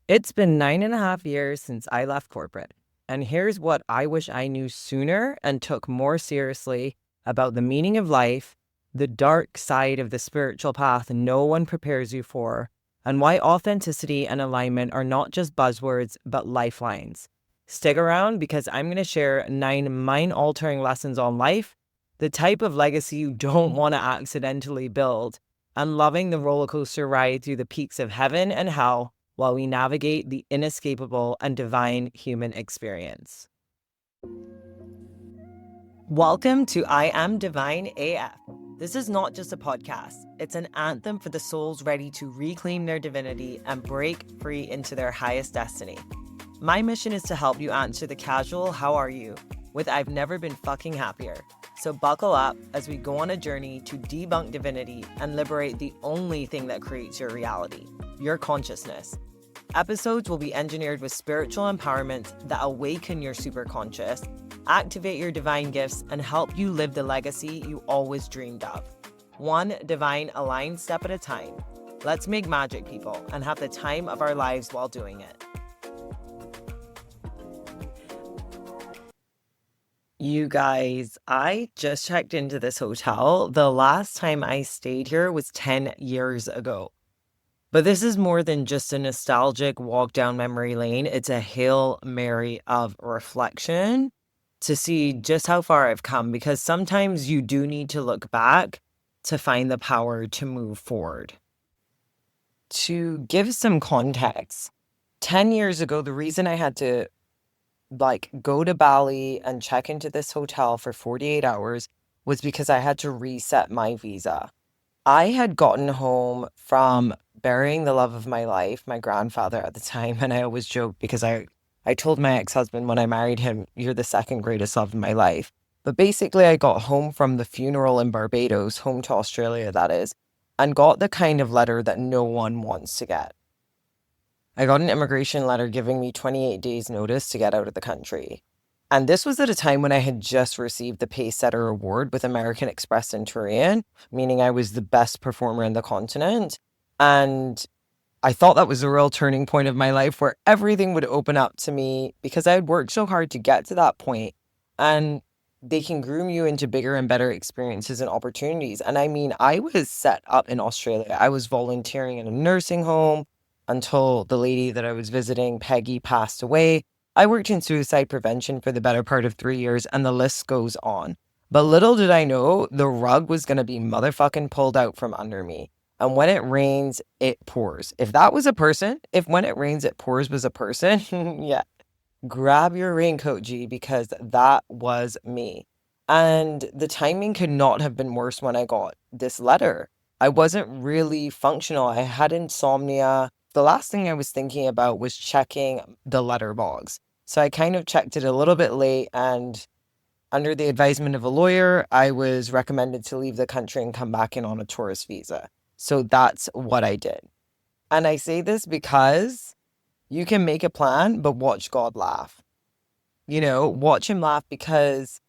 It's been 9.5 years since I left corporate, and here's what I wish I knew sooner and took more seriously about the meaning of life, the dark side of the spiritual path no one prepares you for, and why authenticity and alignment are not just buzzwords, but lifelines. Stick around because I'm going to share 9 mind-altering lessons on life, the type of legacy you don't want to accidentally build, and loving the roller coaster ride through the peaks of heaven and hell while we navigate the inescapable and divine human experience. Welcome to I Am Divine AF. This is not just a podcast, it's an anthem for the souls ready to reclaim their divinity and break free into their highest destiny. My mission is to help you answer the casual "how are you?" with "I've never been fucking happier." So buckle up as we go on a journey to debunk divinity and liberate the only thing that creates your reality, your consciousness. Episodes will be engineered with spiritual empowerment that awaken your superconscious, activate your divine gifts, and help you live the legacy you always dreamed of. One divine aligned step at a time. Let's make magic, people, and have the time of our lives while doing it. You guys, I just checked into this hotel. The last time I stayed here was 10 years ago. But this is more than just a nostalgic walk down memory lane. It's a Hail Mary of reflection to see just how far I've come, because sometimes you do need to look back to find the power to move forward. To give some context, 10 years ago, the reason I had to go to Bali and check into this hotel for 48 hours was because I had to reset my visa. I had gotten home from burying the love of my life, my grandfather at the time, and I always joke because I told my ex-husband when I married him, "You're the second greatest love of my life." But basically, I got home from the funeral in Barbados, home to Australia, that is, and got the kind of letter that no one wants to get. I got an immigration letter giving me 28 days notice to get out of the country. And this was at a time when I had just received the Pacesetter Award with American Express Centurion, meaning I was the best performer in the continent. And I thought that was a real turning point of my life where everything would open up to me because I had worked so hard to get to that point. And they can groom you into bigger and better experiences and opportunities. And I mean, I was set up in Australia. I was volunteering in a nursing home until the lady that I was visiting, Peggy, passed away. I worked in suicide prevention for the better part of 3 years, and the list goes on. But little did I know the rug was going to be motherfucking pulled out from under me. And when it rains, it pours. If that was a person, if when it rains, it pours was a person, yeah, grab your raincoat, G, because that was me. And the timing could not have been worse when I got this letter. I wasn't really functional. I had insomnia. The last thing I was thinking about was checking the letterbox. So I kind of checked it a little bit late, and under the advisement of a lawyer, I was recommended to leave the country and come back in on a tourist visa. So that's what I did. And I say this because you can make a plan, but watch God laugh. Watch him laugh, because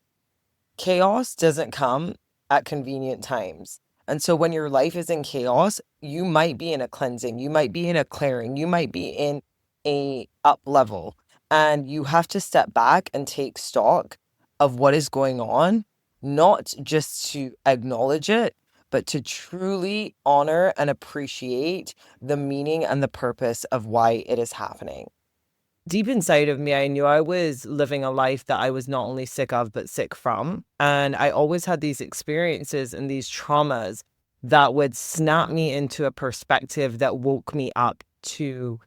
chaos doesn't come at convenient times. And so when your life is in chaos, you might be in a cleansing, you might be in a clearing, you might be in a up level, and you have to step back and take stock of what is going on, not just to acknowledge it, but to truly honor and appreciate the meaning and the purpose of why it is happening. Deep inside of me, I knew I was living a life that I was not only sick of, but sick from. And I always had these experiences and these traumas that would snap me into a perspective that woke me up to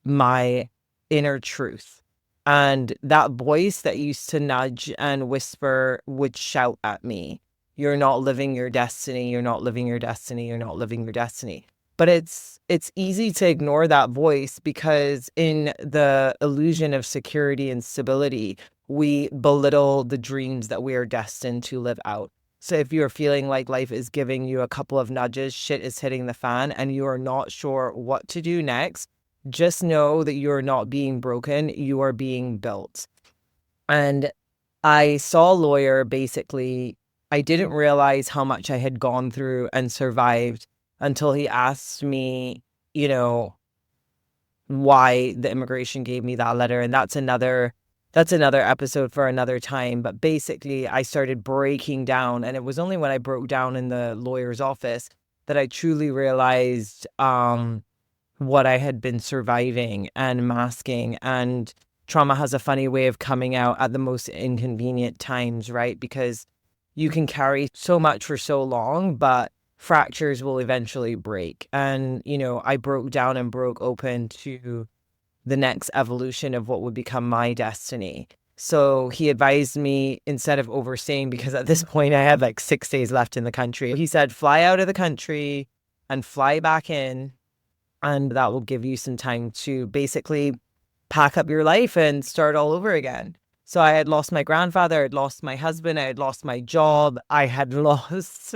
my inner truth. And that voice that used to nudge and whisper would shout at me, "You're not living your destiny. You're not living your destiny. You're not living your destiny." But it's easy to ignore that voice because in the illusion of security and stability, we belittle the dreams that we are destined to live out. So if you're feeling like life is giving you a couple of nudges, shit is hitting the fan, and you are not sure what to do next, just know that you're not being broken, you are being built. And I saw a lawyer. Basically, I didn't realize how much I had gone through and survived until he asked me, you know, why the immigration gave me that letter. And that's another episode for another time. But basically, I started breaking down, and it was only when I broke down in the lawyer's office that I truly realized what I had been surviving and masking. And trauma has a funny way of coming out at the most inconvenient times, right? Because you can carry so much for so long, but fractures will eventually break. And, I broke down and broke open to the next evolution of what would become my destiny. So he advised me, instead of overstaying, because at this point I had like 6 days left in the country, he said, fly out of the country and fly back in. And that will give you some time to basically pack up your life and start all over again. So I had lost my grandfather, I had lost my husband, I had lost my job, I had lost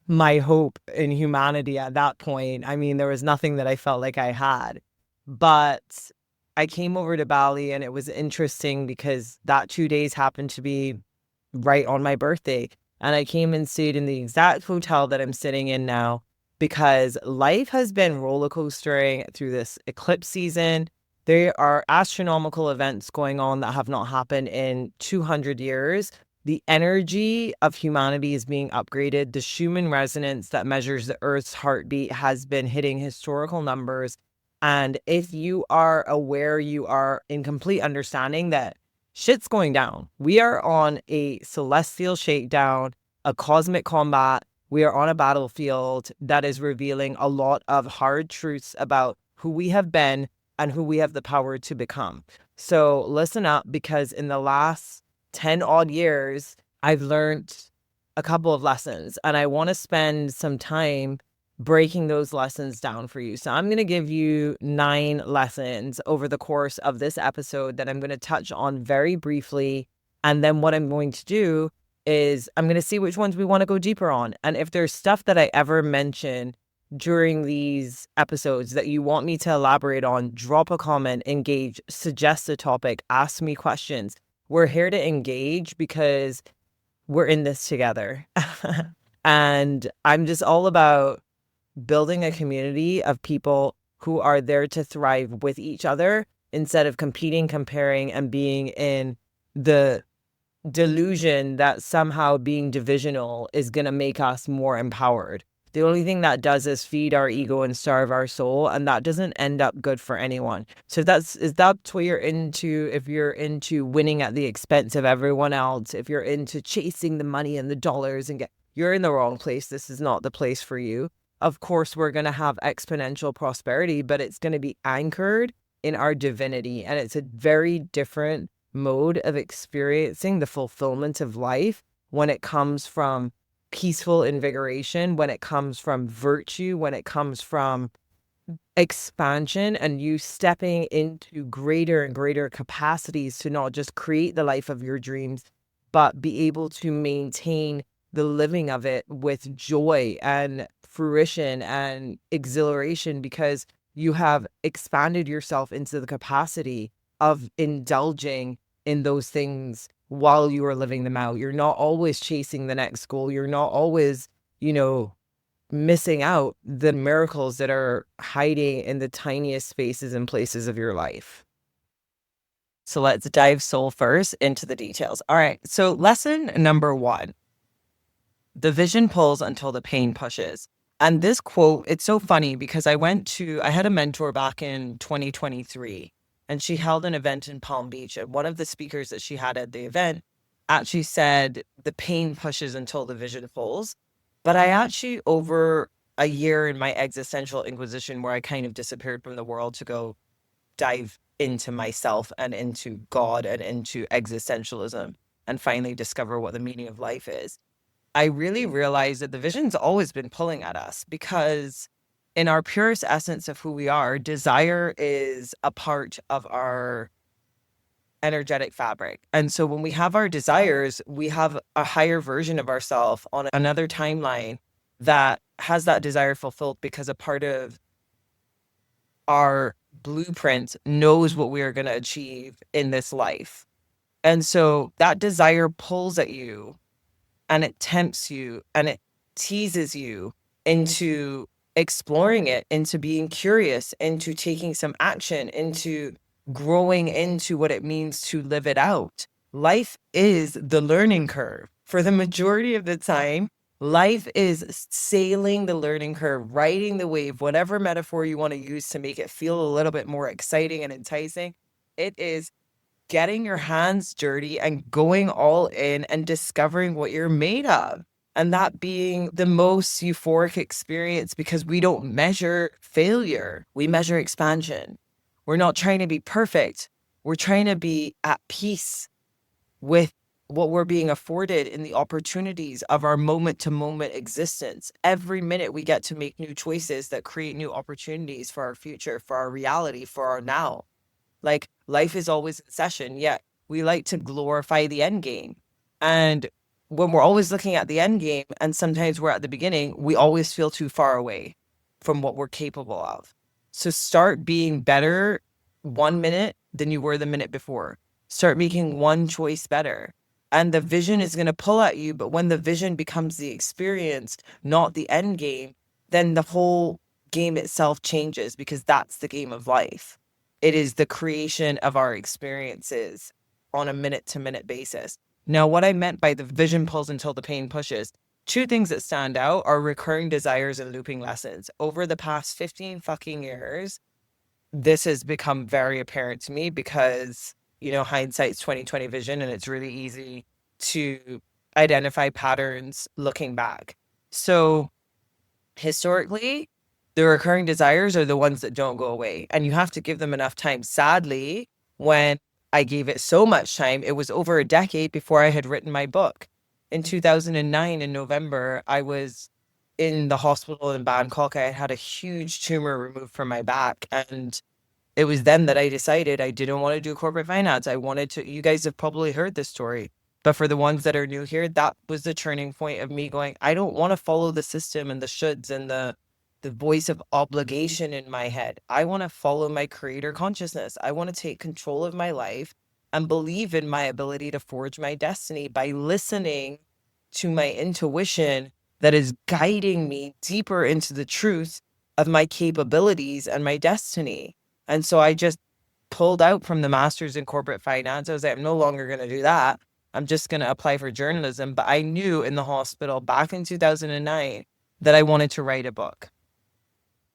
my hope in humanity at that point. I mean, there was nothing that I felt like I had. But I came over to Bali, and it was interesting because that 2 days happened to be right on my birthday. And I came and stayed in the exact hotel that I'm sitting in now, because life has been roller coastering through this eclipse season. There are astronomical events going on that have not happened in 200 years. The energy of humanity is being upgraded. The Schumann resonance that measures the Earth's heartbeat has been hitting historical numbers. And if you are aware, you are in complete understanding that shit's going down. We are on a celestial shakedown, a cosmic combat. We are on a battlefield that is revealing a lot of hard truths about who we have been and who we have the power to become. So listen up, because in the last 10 odd years, I've learned a couple of lessons, and I want to spend some time breaking those lessons down for you. So I'm going to give you 9 lessons over the course of this episode that I'm going to touch on very briefly. And then what I'm going to do is I'm going to see which ones we want to go deeper on. And if there's stuff that I ever mention during these episodes that you want me to elaborate on, drop a comment, engage, suggest a topic, ask me questions. We're here to engage because we're in this together. And I'm just all about building a community of people who are there to thrive with each other instead of competing, comparing, and being in the delusion that somehow being divisional is going to make us more empowered. The only thing that does is feed our ego and starve our soul, and that doesn't end up good for anyone. So that's what you're into. If you're into winning at the expense of everyone else, if you're into chasing the money and the dollars you're in the wrong place. This is not the place for you. Of course, we're going to have exponential prosperity, but it's going to be anchored in our divinity. And it's a very different mode of experiencing the fulfillment of life when it comes from peaceful invigoration, when it comes from virtue, when it comes from expansion, and you stepping into greater and greater capacities to not just create the life of your dreams, but be able to maintain the living of it with joy and fruition and exhilaration, because you have expanded yourself into the capacity of indulging in those things while you are living them out. You're not always chasing the next goal. You're not always, missing out the miracles that are hiding in the tiniest spaces and places of your life. So let's dive soul first into the details. All right. So lesson number 1. The vision pulls until the pain pushes. And this quote, it's so funny because I had a mentor back in 2023, and she held an event in Palm Beach. And one of the speakers that she had at the event actually said, the pain pushes until the vision pulls. But I actually, over a year in my existential inquisition, where I kind of disappeared from the world to go dive into myself and into God and into existentialism and finally discover what the meaning of life is, I really realized that the vision's always been pulling at us, because in our purest essence of who we are, desire is a part of our energetic fabric. And so when we have our desires, we have a higher version of ourselves on another timeline that has that desire fulfilled, because a part of our blueprint knows what we are going to achieve in this life. And so that desire pulls at you, and it tempts you, and it teases you into exploring it, into being curious, into taking some action, into growing into what it means to live it out. Life is the learning curve. For the majority of the time, life is sailing the learning curve, riding the wave, whatever metaphor you want to use to make it feel a little bit more exciting and enticing. It is getting your hands dirty and going all in and discovering what you're made of. And that being the most euphoric experience, because we don't measure failure, we measure expansion. We're not trying to be perfect. We're trying to be at peace with what we're being afforded in the opportunities of our moment to moment existence. Every minute we get to make new choices that create new opportunities for our future, for our reality, for our now. Like, life is always in session, yet we like to glorify the end game. And when we're always looking at the end game, and sometimes we're at the beginning, we always feel too far away from what we're capable of. So start being better 1 minute than you were the minute before. Start making one choice better. And the vision is going to pull at you. But when the vision becomes the experience, not the end game, then the whole game itself changes, because that's the game of life. It is the creation of our experiences on a minute to minute basis. Now, what I meant by the vision pulls until the pain pushes, two things that stand out are recurring desires and looping lessons. Over the past 15 fucking years, this has become very apparent to me because, hindsight's 2020 vision, and it's really easy to identify patterns looking back. So historically, the recurring desires are the ones that don't go away, and you have to give them enough time. Sadly, when I gave it so much time, it was over a decade before I had written my book. In 2009, in November, I was in the hospital in Bangkok. I had a huge tumor removed from my back, and it was then that I decided I didn't want to do corporate finance. I wanted to, you guys have probably heard this story, but for the ones that are new here, that was the turning point of me going, I don't want to follow the system and the shoulds and the voice of obligation in my head. I want to follow my creator consciousness. I want to take control of my life and believe in my ability to forge my destiny by listening to my intuition that is guiding me deeper into the truth of my capabilities and my destiny. And so I just pulled out from the master's in corporate finance. I was like, I'm no longer going to do that. I'm just going to apply for journalism. But I knew in the hospital back in 2009 that I wanted to write a book.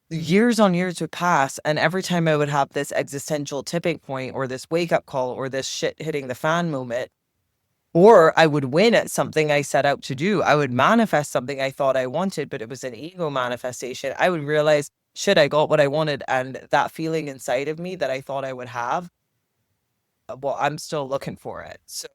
Years on years would pass, and every time I would have this existential tipping point or this wake-up call or this shit hitting the fan moment, or I would win at something I set out to do, I would manifest something I thought I wanted, but it was an ego manifestation, I would realize, shit, I got what I wanted, and that feeling inside of me that I thought I would have, well, I'm still looking for it. So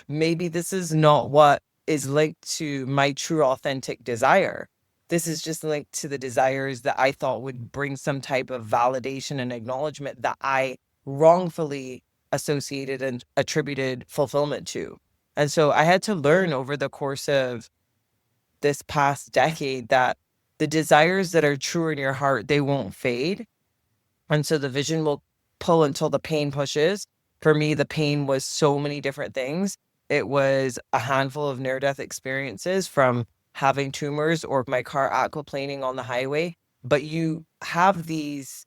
maybe this is not what is linked to my true authentic desire. This is just linked to the desires that I thought would bring some type of validation and acknowledgement that I wrongfully associated and attributed fulfillment to. And so I had to learn over the course of this past decade that the desires that are true in your heart, they won't fade. And so the vision will pull until the pain pushes. For me, the pain was so many different things. It was a handful of near-death experiences, from having tumors or my car aquaplaning on the highway. But you have these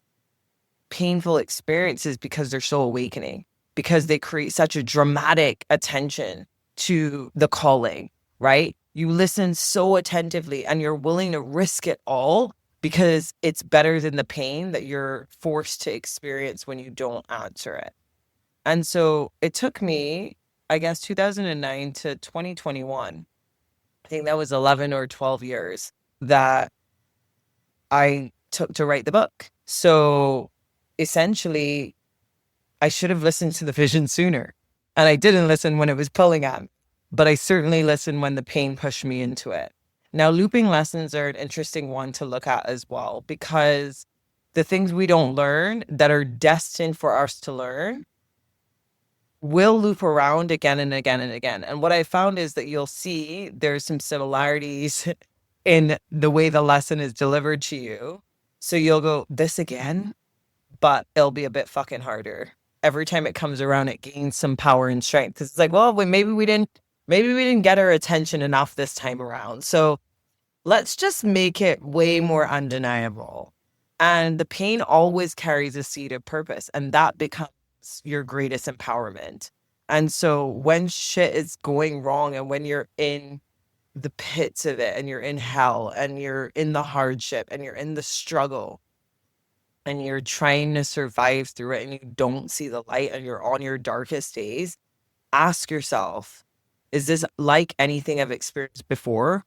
painful experiences because they're so awakening, because they create such a dramatic attention to the calling, right? You listen so attentively and you're willing to risk it all because it's better than the pain that you're forced to experience when you don't answer it. And so it took me, I guess, 2009 to 2021. I think that was 11 or 12 years that I took to write the book. So essentially, I should have listened to the vision sooner. And I didn't listen when it was pulling at me, but I certainly listened when the pain pushed me into it. Now, looping lessons are an interesting one to look at as well, because the things we don't learn that are destined for us to learn will loop around again and again and again. And what I found is that you'll see there's some similarities in the way the lesson is delivered to you. So you'll go, this again, but it'll be a bit fucking harder. Every time it comes around, it gains some power and strength. Because it's like, well, maybe we didn't get our attention enough this time around. So let's just make it way more undeniable. And the pain always carries a seed of purpose, and that becomes your greatest empowerment. And so when shit is going wrong and when you're in the pits of it and you're in hell and you're in the hardship and you're in the struggle and you're trying to survive through it and you don't see the light and you're on your darkest days, ask yourself, is this like anything I've experienced before?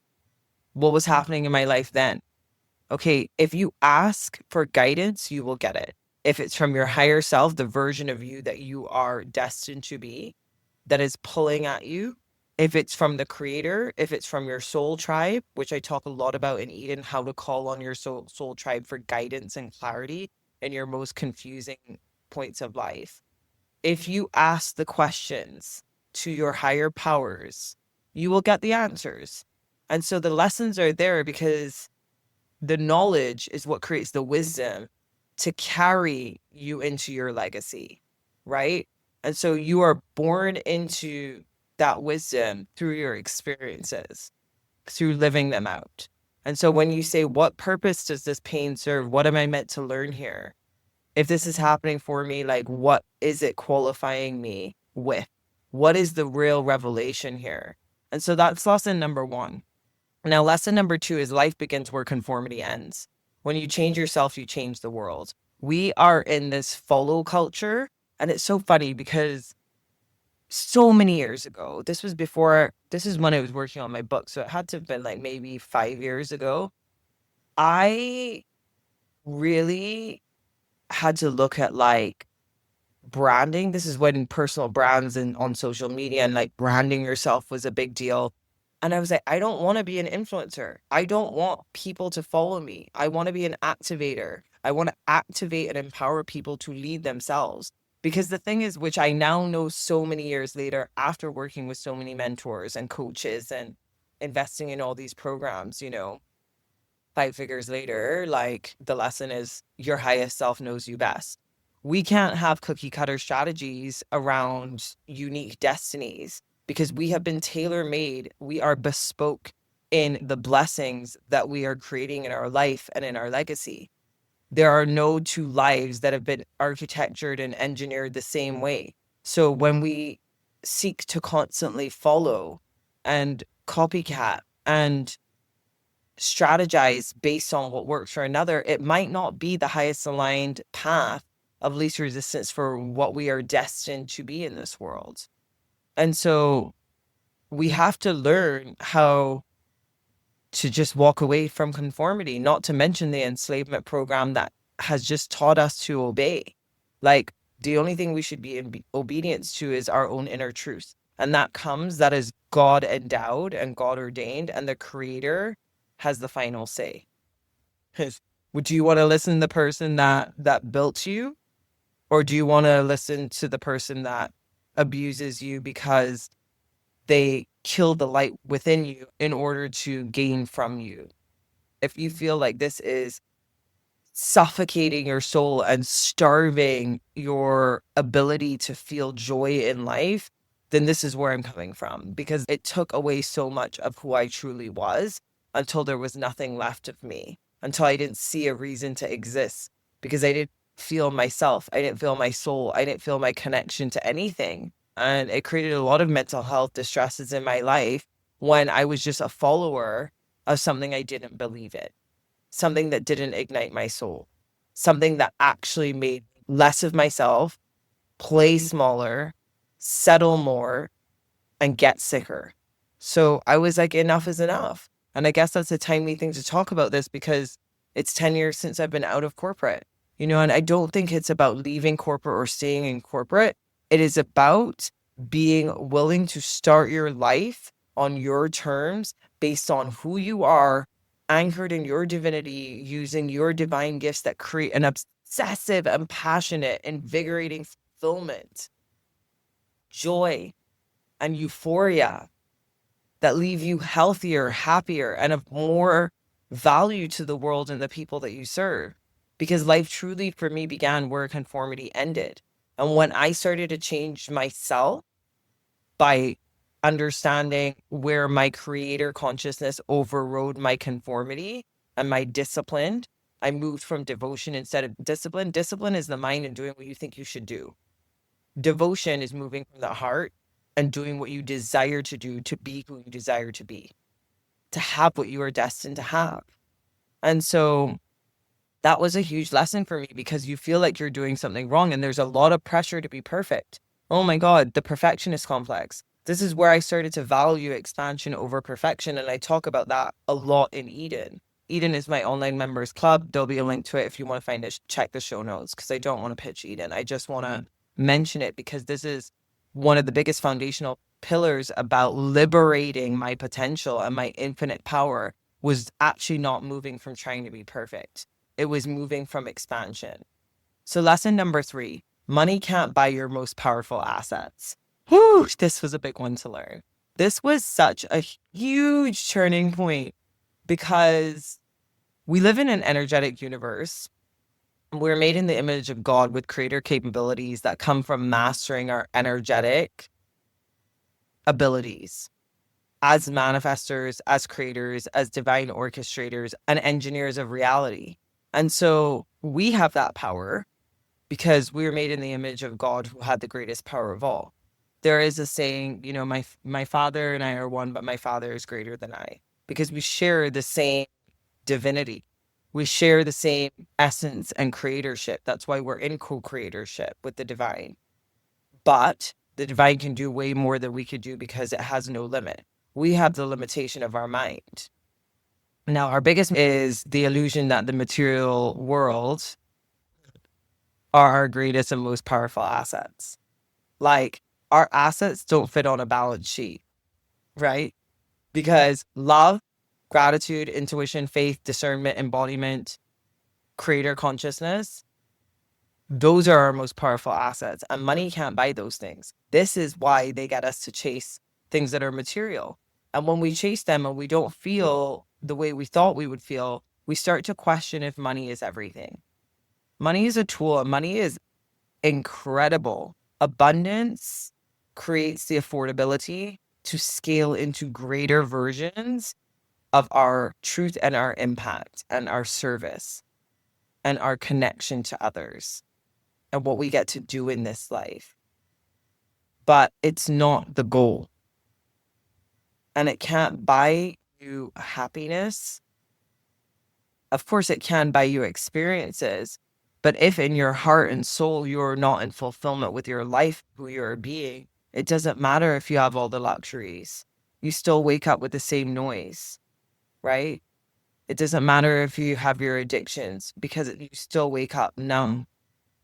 What was happening in my life then? Okay, if you ask for guidance, you will get it. If it's from your higher self, the version of you that you are destined to be, that is pulling at you, if it's from the creator, if it's from your soul tribe, which I talk a lot about in Eden, how to call on your soul tribe for guidance and clarity in your most confusing points of life. If you ask the questions to your higher powers, you will get the answers. And so the lessons are there because the knowledge is what creates the wisdom to carry you into your legacy, right? And so you are born into that wisdom through your experiences, through living them out. And so when you say, what purpose does this pain serve? What am I meant to learn here? If this is happening for me, like, what is it qualifying me with? What is the real revelation here? And so that's lesson number one. Now, lesson number two is life begins where conformity ends. When you change yourself, you change the world. We are in this follow culture. And it's so funny because so many years ago, this is when I was working on my book. So it had to have been like maybe 5 years ago. I really had to look at like branding. This is when personal brands and on social media and like branding yourself was a big deal. And I was like, I don't want to be an influencer. I don't want people to follow me. I want to be an activator. I want to activate and empower people to lead themselves. Because the thing is, which I now know so many years later, after working with so many mentors and coaches and investing in all these programs, 5 figures later, like the lesson is your highest self knows you best. We can't have cookie cutter strategies around unique destinies because we have been tailor made. We are bespoke in the blessings that we are creating in our life and in our legacy. There are no two lives that have been architectured and engineered the same way. So when we seek to constantly follow and copycat and strategize based on what works for another, it might not be the highest aligned path of least resistance for what we are destined to be in this world. And so we have to learn how to just walk away from conformity, not to mention the enslavement program that has just taught us to obey. Like the only thing we should be in obedience to is our own inner truth. And that is God endowed and God ordained, and the creator has the final say. Would you want to listen to the person that built you? Or do you want to listen to the person that abuses you because they kill the light within you in order to gain from you? If you feel like this is suffocating your soul and starving your ability to feel joy in life, then this is where I'm coming from, because it took away so much of who I truly was until there was nothing left of me, until I didn't see a reason to exist, because I didn't feel myself. I didn't feel my soul. I didn't feel my connection to anything. And it created a lot of mental health distresses in my life when I was just a follower of something I didn't believe in, something that didn't ignite my soul, something that actually made less of myself, play smaller, settle more, and get sicker. So I was like, enough is enough. And I guess that's a timely thing to talk about this because it's 10 years since I've been out of corporate, and I don't think it's about leaving corporate or staying in corporate. It is about being willing to start your life on your terms based on who you are, anchored in your divinity, using your divine gifts that create an obsessive and passionate, invigorating fulfillment, joy, and euphoria that leave you healthier, happier, and of more value to the world and the people that you serve. Because life truly for me began where conformity ended. And when I started to change myself by understanding where my creator consciousness overrode my conformity and my discipline. I moved from devotion instead of discipline. Discipline is the mind and doing what you think you should do. Devotion is moving from the heart and doing what you desire to do, to be who you desire to be, to have what you are destined to have. And so that was a huge lesson for me, because you feel like you're doing something wrong and there's a lot of pressure to be perfect. Oh my God, the perfectionist complex. This is where I started to value expansion over perfection. And I talk about that a lot in Eden. Eden is my online members club. There'll be a link to it if you want to find it. Check the show notes, because I don't want to pitch Eden. I just want to mention it because this is one of the biggest foundational pillars about liberating my potential and my infinite power, was actually not moving from trying to be perfect. It was moving from expansion. So lesson number 3, money can't buy your most powerful assets. Whew, this was a big one to learn. This was such a huge turning point, because we live in an energetic universe. We're made in the image of God with creator capabilities that come from mastering our energetic abilities as manifestors, as creators, as divine orchestrators, and engineers of reality. And so we have that power because we were made in the image of God, who had the greatest power of all. There is a saying, my father and I are one, but my father is greater than I, because we share the same divinity. We share the same essence and creatorship. That's why we're in co-creatorship with the divine. But the divine can do way more than we could do, because it has no limit. We have the limitation of our mind. Now, our biggest is the illusion that the material world are our greatest and most powerful assets. Like, our assets don't fit on a balance sheet, right? Because love, gratitude, intuition, faith, discernment, embodiment, creator consciousness, those are our most powerful assets, and money can't buy those things. This is why they get us to chase things that are material. And when we chase them and we don't feel the way we thought we would feel, we start to question if money is everything. Money is a tool, and money is incredible. Abundance creates the affordability to scale into greater versions of our truth and our impact and our service and our connection to others and what we get to do in this life. But it's not the goal. And it can't buy you happiness. Of course, it can buy you experiences. But if in your heart and soul you're not in fulfillment with your life, who you're being, it doesn't matter if you have all the luxuries. You still wake up with the same noise, right? It doesn't matter if you have your addictions, because you still wake up numb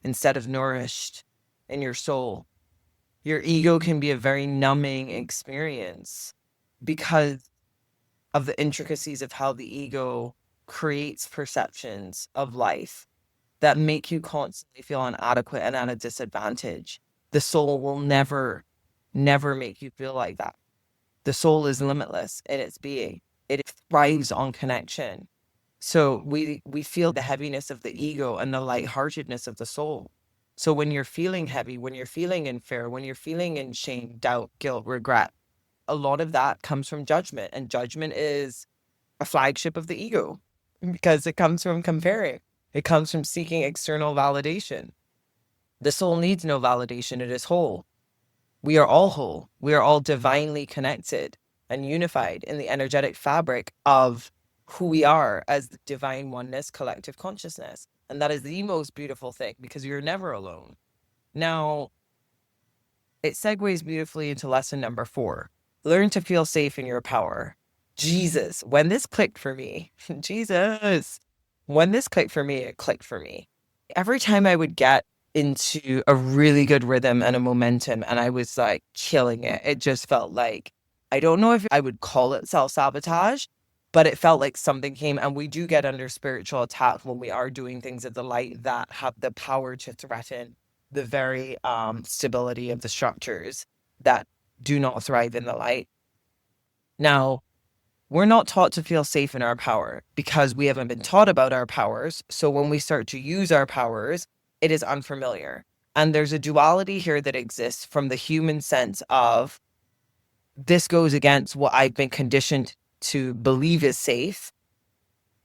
instead of nourished in your soul. Your ego can be a very numbing experience because of the intricacies of how the ego creates perceptions of life that make you constantly feel inadequate and at a disadvantage. The soul will never make you feel like that. The soul is limitless in its being. It thrives on connection. So we feel the heaviness of the ego and the lightheartedness of the soul. So when you're feeling heavy, when you're feeling in fear, when you're feeling in shame, doubt, guilt, regret, a lot of that comes from judgment. And judgment is a flagship of the ego, because it comes from comparing. It comes from seeking external validation. The soul needs no validation. It is whole. We are all whole. We are all divinely connected and unified in the energetic fabric of who we are as the divine oneness, collective consciousness. And that is the most beautiful thing, because you're never alone. Now, it segues beautifully into lesson number 4. Learn to feel safe in your power. Jesus, when this clicked for me, when this clicked for me, it clicked for me. Every time I would get into a really good rhythm and a momentum and I was like killing it, it just felt like, I don't know if I would call it self-sabotage, but it felt like something came, and we do get under spiritual attack when we are doing things at the light that have the power to threaten the very stability of the structures that do not thrive in the light. Now, we're not taught to feel safe in our power because we haven't been taught about our powers. So when we start to use our powers, it is unfamiliar. And there's a duality here that exists from the human sense of this goes against what I've been conditioned to believe is safe.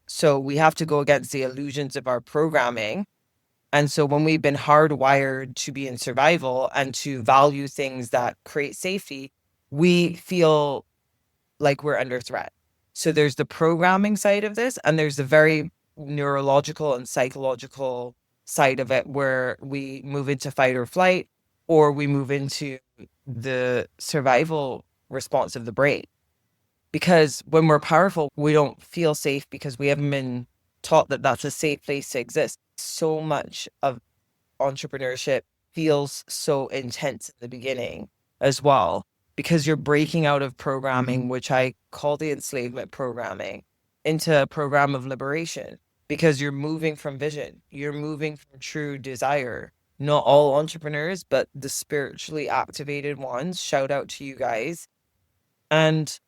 So we have to go against the illusions of our programming. And so when we've been hardwired to be in survival and to value things that create safety, we feel like we're under threat. So there's the programming side of this, and there's the very neurological and psychological side of it where we move into fight or flight, or we move into the survival response of the brain. Because when we're powerful, we don't feel safe because we haven't been taught that that's a safe place to exist. So much of entrepreneurship feels so intense in the beginning as well, because you're breaking out of programming, which I call the enslavement programming, into a program of liberation, because you're moving from vision, you're moving from true desire. Not all entrepreneurs, but the spiritually activated ones, shout out to you guys. And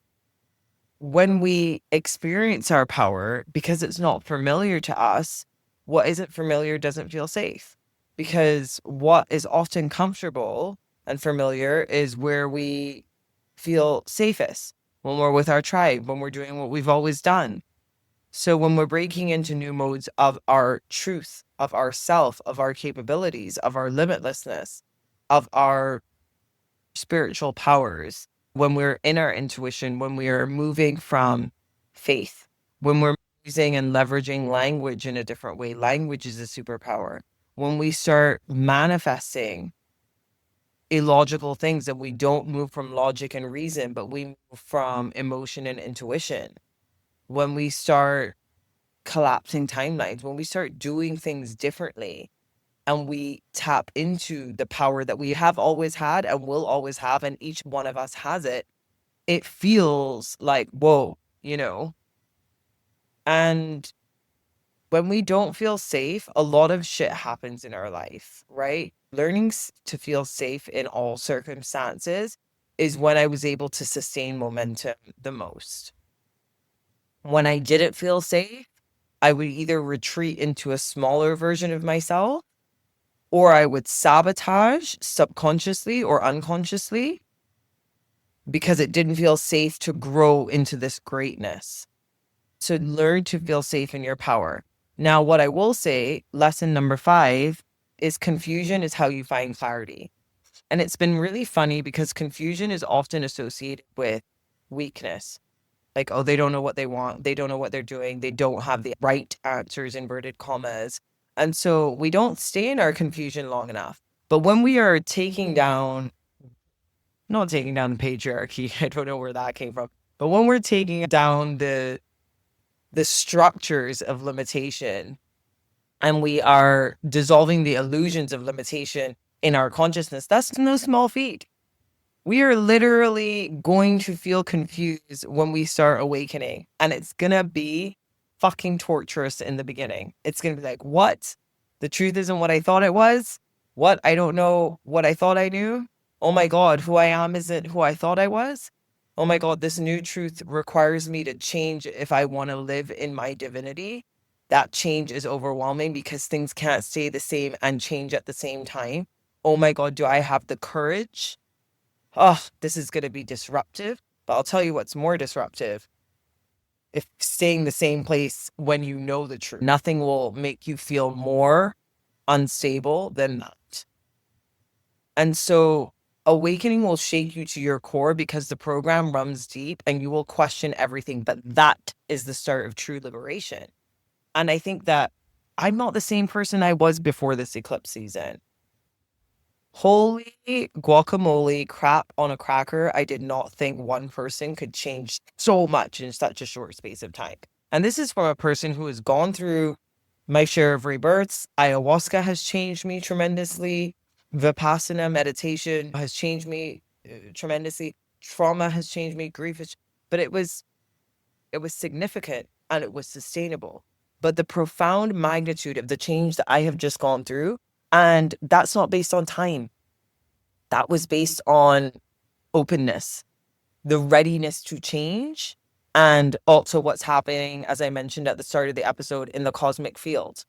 when we experience our power, because it's not familiar to us, what isn't familiar doesn't feel safe. Because what is often comfortable and familiar is where we feel safest, when we're with our tribe, when we're doing what we've always done. So when we're breaking into new modes of our truth, of our self, of our capabilities, of our limitlessness, of our spiritual powers, when we're in our intuition, when we are moving from faith, when we're using and leveraging language in a different way, language is a superpower. When we start manifesting illogical things, that we don't move from logic and reason, but we move from emotion and intuition. When we start collapsing timelines, when we start doing things differently, and we tap into the power that we have always had and will always have, and each one of us has it, it feels like, whoa, you know? And when we don't feel safe, a lot of shit happens in our life, right? Learning to feel safe in all circumstances is when I was able to sustain momentum the most. When I didn't feel safe, I would either retreat into a smaller version of myself, or I would sabotage subconsciously or unconsciously because it didn't feel safe to grow into this greatness. So learn to feel safe in your power. Now, what I will say, lesson number 5, is confusion is how you find clarity. And it's been really funny because confusion is often associated with weakness. Like, oh, they don't know what they want. They don't know what they're doing. They don't have the right answers, inverted commas. And so we don't stay in our confusion long enough. But when we are not taking down the patriarchy, I don't know where that came from. But when we're taking down the structures of limitation, and we are dissolving the illusions of limitation in our consciousness, that's no small feat. We are literally going to feel confused when we start awakening, and it's going to be fucking torturous in the beginning. It's going to be like, what? The truth isn't what I thought it was? What? I don't know what I thought I knew? Oh my God, who I am isn't who I thought I was? Oh my God, this new truth requires me to change if I want to live in my divinity. That change is overwhelming because things can't stay the same and change at the same time. Oh my God, do I have the courage? Oh, this is going to be disruptive. But I'll tell you what's more disruptive. If staying the same place when you know the truth, nothing will make you feel more unstable than that. And so awakening will shake you to your core because the program runs deep and you will question everything. But that is the start of true liberation. And I think that I'm not the same person I was before this eclipse season. Holy guacamole, crap on a cracker. I did not think one person could change so much in such a short space of time. And this is from a person who has gone through my share of rebirths. Ayahuasca has changed me tremendously. Vipassana meditation has changed me tremendously. Trauma has changed me. Grief has, but it was significant and it was sustainable. But the profound magnitude of the change that I have just gone through, and that's not based on time. That was based on openness, the readiness to change, and also what's happening, as I mentioned at the start of the episode, in the cosmic field.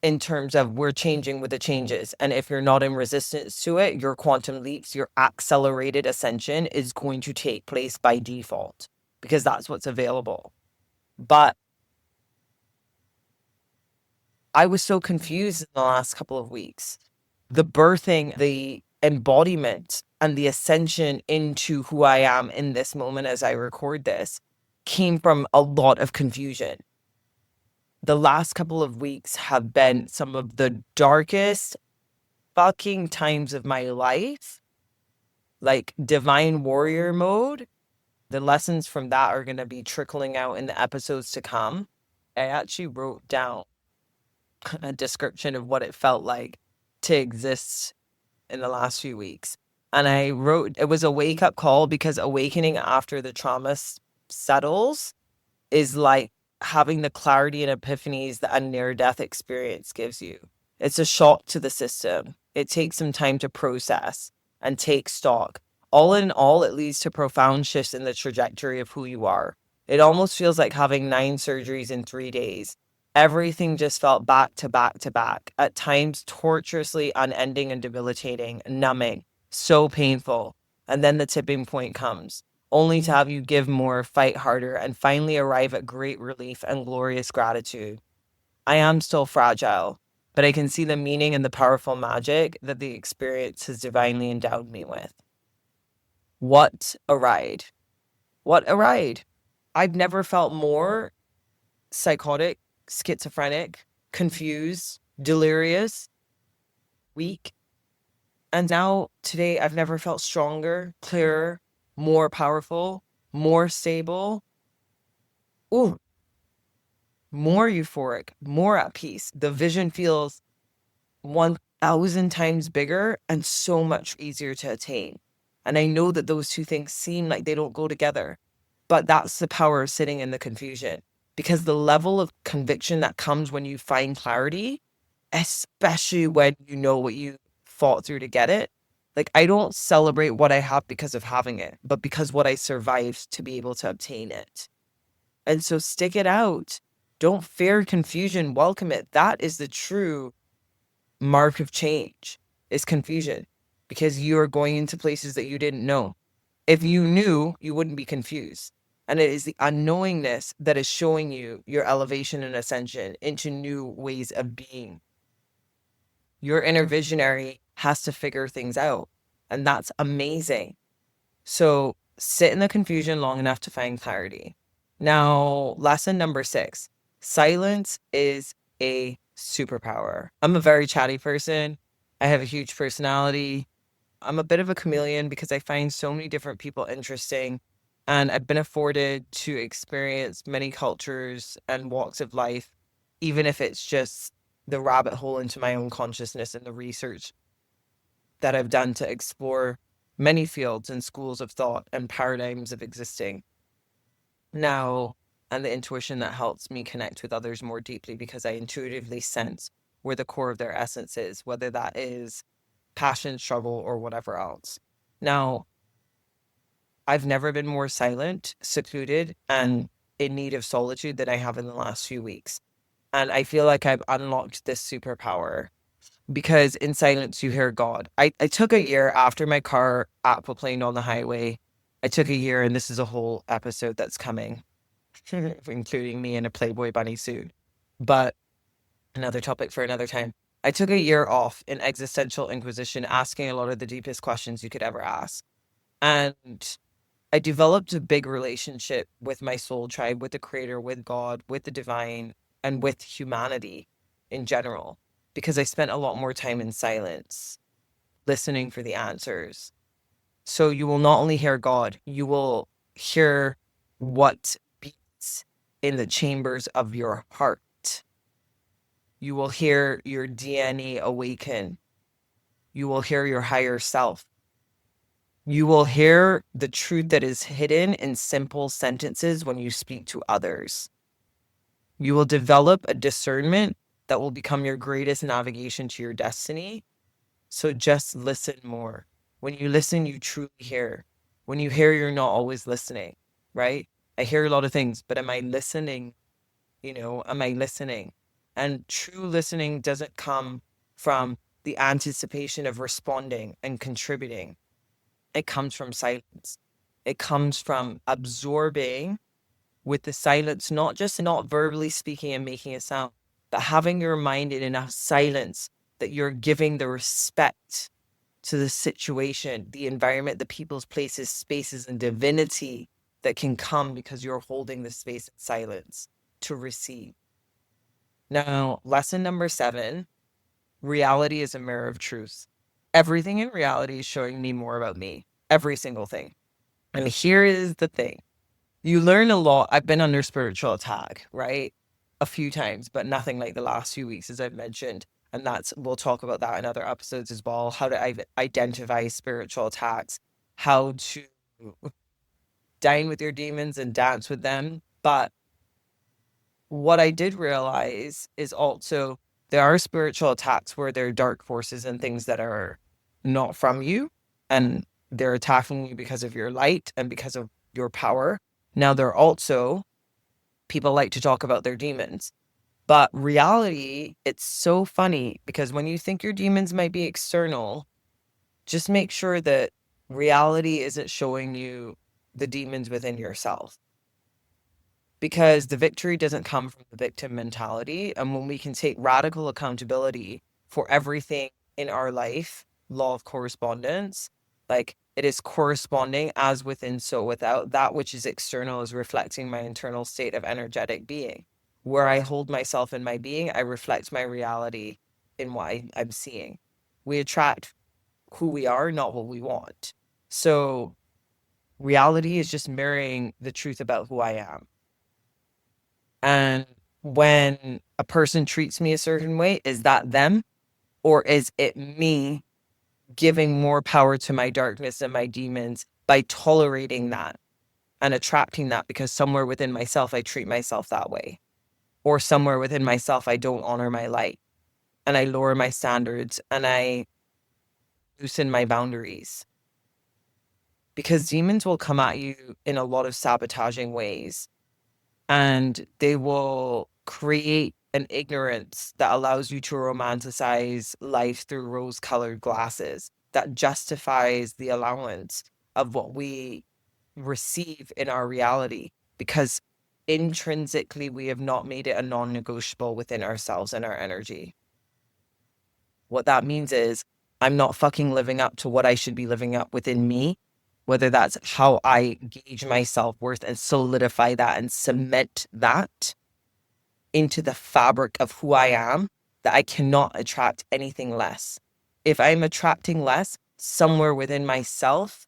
in terms of we're changing with the changes. And if you're not in resistance to it, your quantum leaps, your accelerated ascension is going to take place by default because that's what's available. But I was so confused in the last couple of weeks. The birthing, the embodiment, and the ascension into who I am in this moment as I record this came from a lot of confusion. The last couple of weeks have been some of the darkest fucking times of my life, like divine warrior mode. The lessons from that are going to be trickling out in the episodes to come. I actually wrote down a description of what it felt like to exist in the last few weeks. And I wrote, it was a wake up call because awakening after the trauma settles is like having the clarity and epiphanies that a near death experience gives you. It's a shock to the system. It takes some time to process and take stock. All in all, it leads to profound shifts in the trajectory of who you are. It almost feels like having 9 surgeries in 3 days. Everything just felt back to back to back, at times torturously unending and debilitating, numbing, so painful. And then the tipping point comes, only to have you give more, fight harder, and finally arrive at great relief and glorious gratitude. I am still fragile, but I can see the meaning and the powerful magic that the experience has divinely endowed me with. What a ride. What a ride. I've never felt more psychotic, schizophrenic, confused, delirious, weak. And now today, I've never felt stronger, clearer, more powerful, more stable. Ooh, more euphoric, more at peace. The vision feels 1,000 times bigger and so much easier to attain. And I know that those two things seem like they don't go together, but that's the power of sitting in the confusion, because the level of conviction that comes when you find clarity, especially when you know what you fought through to get it. Like, I don't celebrate what I have because of having it, but because what I survived to be able to obtain it. And so stick it out. Don't fear confusion. Welcome it. That is the true mark of change, is confusion, because you are going into places that you didn't know. If you knew, you wouldn't be confused. And it is the unknowingness that is showing you your elevation and ascension into new ways of being. Your inner visionary has to figure things out. And that's amazing. So sit in the confusion long enough to find clarity. Now, lesson number 6, silence is a superpower. I'm a very chatty person. I have a huge personality. I'm a bit of a chameleon because I find so many different people interesting. And I've been afforded to experience many cultures and walks of life, even if it's just the rabbit hole into my own consciousness and the research that I've done to explore many fields and schools of thought and paradigms of existing now, and the intuition that helps me connect with others more deeply because I intuitively sense where the core of their essence is, whether that is passion, struggle, or whatever else. Now, I've never been more silent, secluded, and in need of solitude than I have in the last few weeks. And I feel like I've unlocked this superpower because in silence you hear God. I took a year after my car aquaplaned on the highway. I took a year, and this is a whole episode that's coming, including me in a Playboy bunny suit. But another topic for another time. I took a year off in existential inquisition, asking a lot of the deepest questions you could ever ask. And I developed a big relationship with my soul tribe, with the creator, with God, with the divine, and with humanity in general, because I spent a lot more time in silence, listening for the answers. So you will not only hear God, you will hear what beats in the chambers of your heart. You will hear your DNA awaken. You will hear your higher self. You will hear the truth that is hidden in simple sentences when you speak to others. You will develop a discernment that will become your greatest navigation to your destiny. So just listen more. When you listen, you truly hear. When you hear, you're not always listening, right? I hear a lot of things, but am I listening? Am I listening? And true listening doesn't come from the anticipation of responding and contributing. It comes from silence. It comes from absorbing with the silence, not just not verbally speaking and making a sound, but having your mind in enough silence that you're giving the respect to the situation, the environment, the people's places, spaces, and divinity that can come because you're holding the space in silence to receive. Now, lesson number 7, reality is a mirror of truth. Everything in reality is showing me more about me. Every single thing. And here is the thing. You learn a lot. I've been under spiritual attack, right? A few times, but nothing like the last few weeks, as I've mentioned. And we'll talk about that in other episodes as well. How to identify spiritual attacks, how to dine with your demons and dance with them. But what I did realize is also there are spiritual attacks where there are dark forces and things that are not from you, and they're attacking you because of your light and because of your power. Now, there are also people like to talk about their demons, but reality, it's so funny because when you think your demons might be external, just make sure that reality isn't showing you the demons within yourself. Because the victory doesn't come from the victim mentality. And when we can take radical accountability for everything in our life, law of correspondence, like it is corresponding as within, so without. That which is external is reflecting my internal state of energetic being. Where I hold myself in my being, I reflect my reality in what I'm seeing. We attract who we are, not what we want. So reality is just mirroring the truth about who I am. And when a person treats me a certain way, is that them? Or is it me giving more power to my darkness and my demons by tolerating that and attracting that because somewhere within myself, I treat myself that way? Or somewhere within myself, I don't honor my light and I lower my standards and I loosen my boundaries. Because demons will come at you in a lot of sabotaging ways. And they will create an ignorance that allows you to romanticize life through rose-colored glasses that justifies the allowance of what we receive in our reality because intrinsically we have not made it a non-negotiable within ourselves and our energy. What that means is I'm not fucking living up to what I should be living up within me, whether that's how I gauge my self-worth and solidify that and cement that into the fabric of who I am, that I cannot attract anything less. If I'm attracting less somewhere within myself,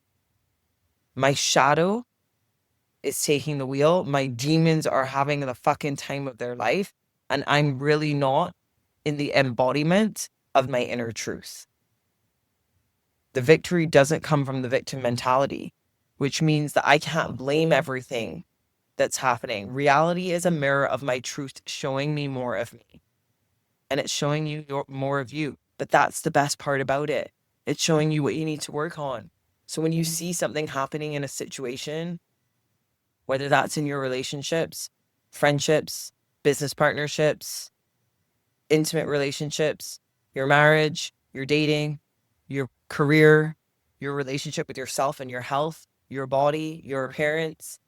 my shadow is taking the wheel. My demons are having the fucking time of their life. And I'm really not in the embodiment of my inner truth. The victory doesn't come from the victim mentality, which means that I can't blame everything that's happening. Reality is a mirror of my truth showing me more of me. And it's showing you more of you. But that's the best part about it. It's showing you what you need to work on. So when you see something happening in a situation, whether that's in your relationships, friendships, business partnerships, intimate relationships, your marriage, your dating, your career, your relationship with yourself and your health, your body, your appearance,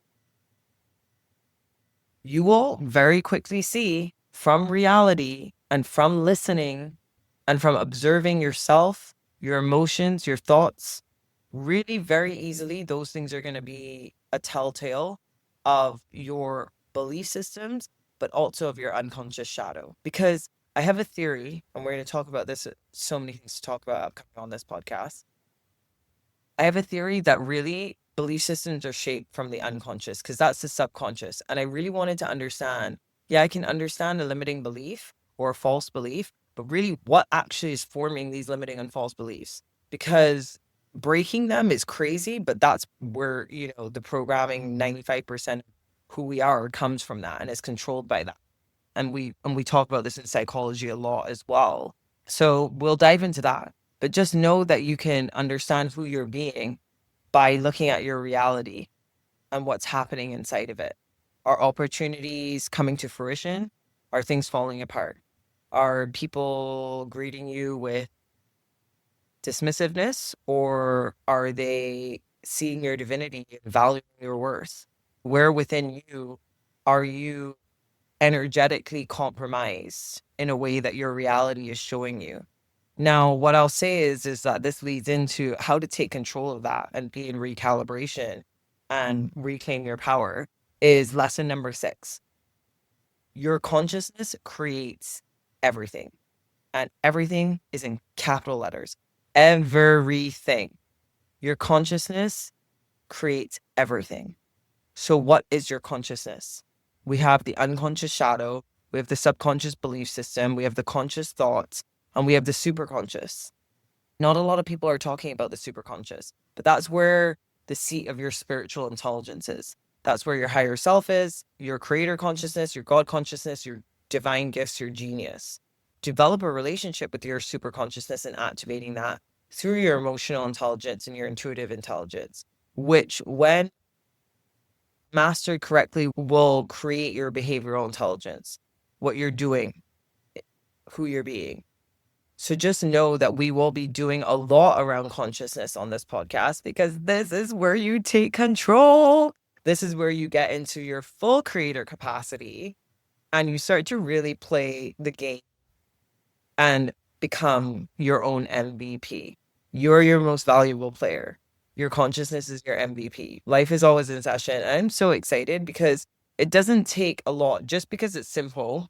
you will very quickly see from reality and from listening and from observing yourself, your emotions, your thoughts, really very easily, those things are going to be a telltale of your belief systems, but also of your unconscious shadow. Because I have a theory, and we're going to talk about this, so many things to talk about upcoming on this podcast. I have a theory that really belief systems are shaped from the unconscious because that's the subconscious. And I really wanted to understand, yeah, I can understand a limiting belief or a false belief, but really what actually is forming these limiting and false beliefs? Because breaking them is crazy, but that's where, the programming, 95% who we are comes from that and is controlled by that. And we talk about this in psychology a lot as well. So we'll dive into that. But just know that you can understand who you're being by looking at your reality and what's happening inside of it. Are opportunities coming to fruition? Are things falling apart? Are people greeting you with dismissiveness, or are they seeing your divinity and valuing your worth? Where within you are you energetically compromised in a way that your reality is showing you? Now, what I'll say is that this leads into how to take control of that and be in recalibration and reclaim your power is lesson number 6. Your consciousness creates everything, and everything is in capital letters. Everything. Your consciousness creates everything. So what is your consciousness? We have the unconscious shadow, we have the subconscious belief system, we have the conscious thoughts, and we have the superconscious. Not a lot of people are talking about the superconscious, but that's where the seat of your spiritual intelligence is. That's where your higher self is, your creator consciousness, your God consciousness, your divine gifts, your genius. Develop a relationship with your superconsciousness and activating that through your emotional intelligence and your intuitive intelligence, which, when mastered correctly, will create your behavioral intelligence, what you're doing, who you're being. So just know that we will be doing a lot around consciousness on this podcast, because this is where you take control. This is where you get into your full creator capacity and you start to really play the game and become your own MVP. You're your most valuable player. Your consciousness is your MVP. Life is always in session. I'm so excited because it doesn't take a lot. Just because it's simple,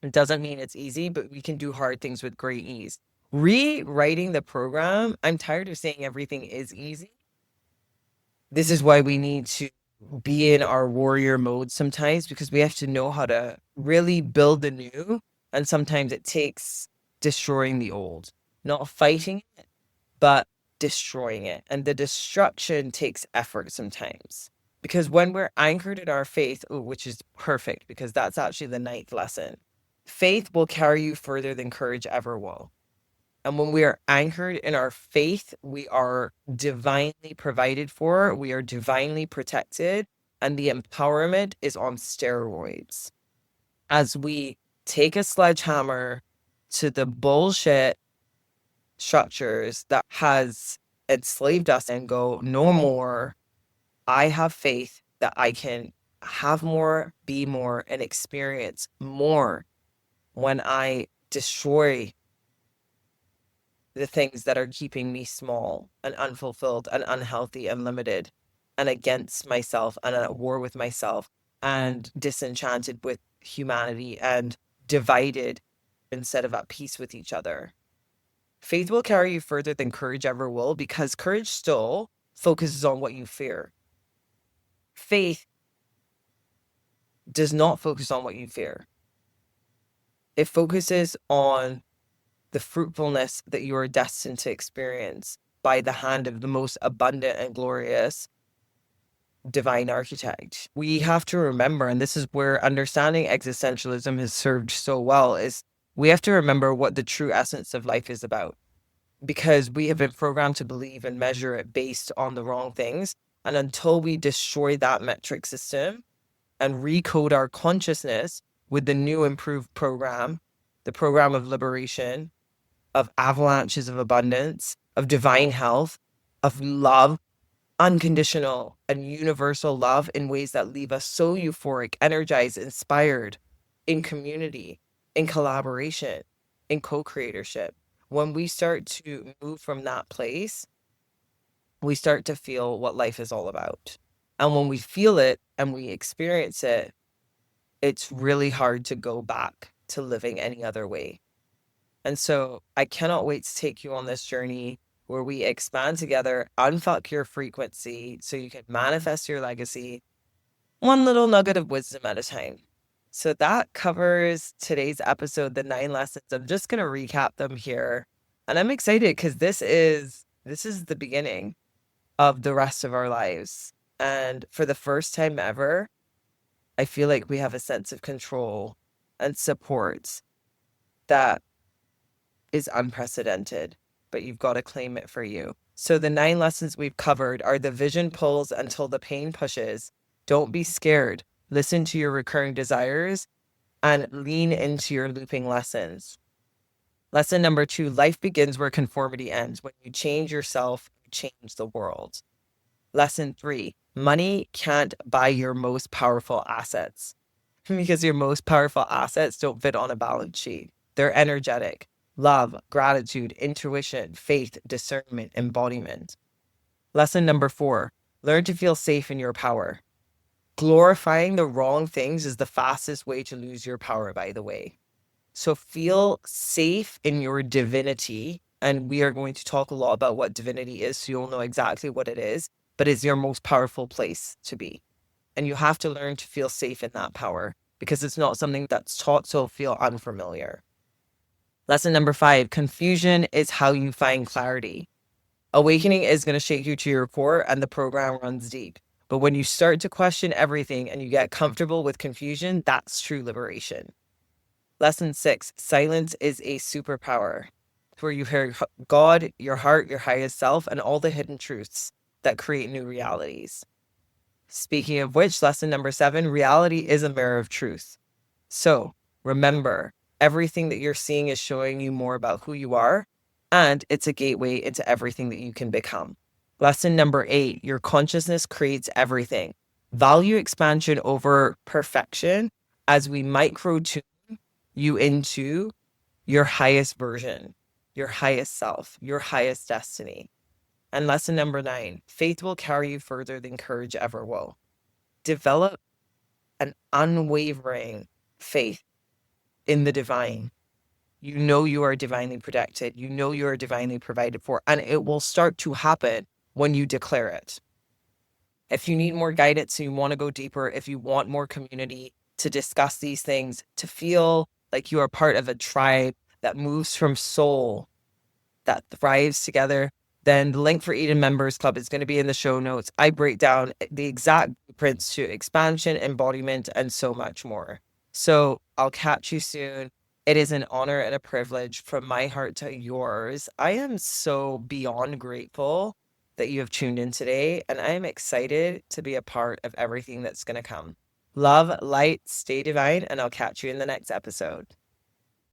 it doesn't mean it's easy, but we can do hard things with great ease. Rewriting the program, I'm tired of saying everything is easy. This is why we need to be in our warrior mode sometimes, because we have to know how to really build the new. And sometimes it takes destroying the old, not fighting it, but destroying it. And the destruction takes effort sometimes. Because when we're anchored in our faith, which is perfect, because that's actually the 9th lesson, faith will carry you further than courage ever will. And when we are anchored in our faith, we are divinely provided for, we are divinely protected, and the empowerment is on steroids. As we take a sledgehammer to the bullshit structures that has enslaved us and go, no more, I have faith that I can have more, be more, and experience more when I destroy the things that are keeping me small and unfulfilled and unhealthy and limited and against myself and at war with myself and disenchanted with humanity and divided instead of at peace with each other. Faith will carry you further than courage ever will, because courage still focuses on what you fear. Faith does not focus on what you fear. It focuses on the fruitfulness that you are destined to experience by the hand of the most abundant and glorious divine architect. We have to remember, and this is where understanding existentialism has served so well, is we have to remember what the true essence of life is about, because we have been programmed to believe and measure it based on the wrong things. And until we destroy that metric system and recode our consciousness with the new improved program, the program of liberation, of avalanches of abundance, of divine health, of love, unconditional and universal love in ways that leave us so euphoric, energized, inspired, in community, in collaboration, in co-creatorship. When we start to move from that place, we start to feel what life is all about. And when we feel it and we experience it, it's really hard to go back to living any other way. And so I cannot wait to take you on this journey where we expand together, unfuck your frequency so you can manifest your legacy, one little nugget of wisdom at a time. So that covers today's episode, the 9 lessons. I'm just going to recap them here. And I'm excited because this is the beginning of the rest of our lives. And for the first time ever, I feel like we have a sense of control and support that is unprecedented, but you've got to claim it for you. So the 9 lessons we've covered are: the vision pulls until the pain pushes. Don't be scared. Listen to your recurring desires and lean into your looping lessons. Lesson number 2, life begins where conformity ends. When you change yourself, you change the world. Lesson 3, money can't buy your most powerful assets because your most powerful assets don't fit on a balance sheet. They're energetic: love, gratitude, intuition, faith, discernment, embodiment. Lesson number 4, learn to feel safe in your power. Glorifying the wrong things is the fastest way to lose your power, by the way. So feel safe in your divinity. And we are going to talk a lot about what divinity is, so you'll know exactly what it is, but it's your most powerful place to be. And you have to learn to feel safe in that power because it's not something that's taught, so it'll feel unfamiliar. Lesson number 5, confusion is how you find clarity. Awakening is going to shake you to your core and the program runs deep. But when you start to question everything and you get comfortable with confusion, that's true liberation. Lesson 6, silence is a superpower. It's where you hear God, your heart, your highest self, and all the hidden truths that create new realities. Speaking of which, lesson number 7, reality is a mirror of truth. So remember, everything that you're seeing is showing you more about who you are, and it's a gateway into everything that you can become. Lesson number 8, your consciousness creates everything. Value expansion over perfection as we micro tune you into your highest version, your highest self, your highest destiny. And lesson number 9, faith will carry you further than courage ever will. Develop an unwavering faith in the divine. You know you are divinely protected. You know you are divinely provided for, and it will start to happen when you declare it. If you need more guidance, you want to go deeper, if you want more community to discuss these things, to feel like you are part of a tribe that moves from soul, that thrives together, then the link for Eden Members Club is going to be in the show notes. I break down the exact blueprints to expansion, embodiment, and so much more. So I'll catch you soon. It is an honor and a privilege from my heart to yours. I am so beyond grateful that you have tuned in today, and I am excited to be a part of everything that's going to come. Love, light, stay divine, and I'll catch you in the next episode.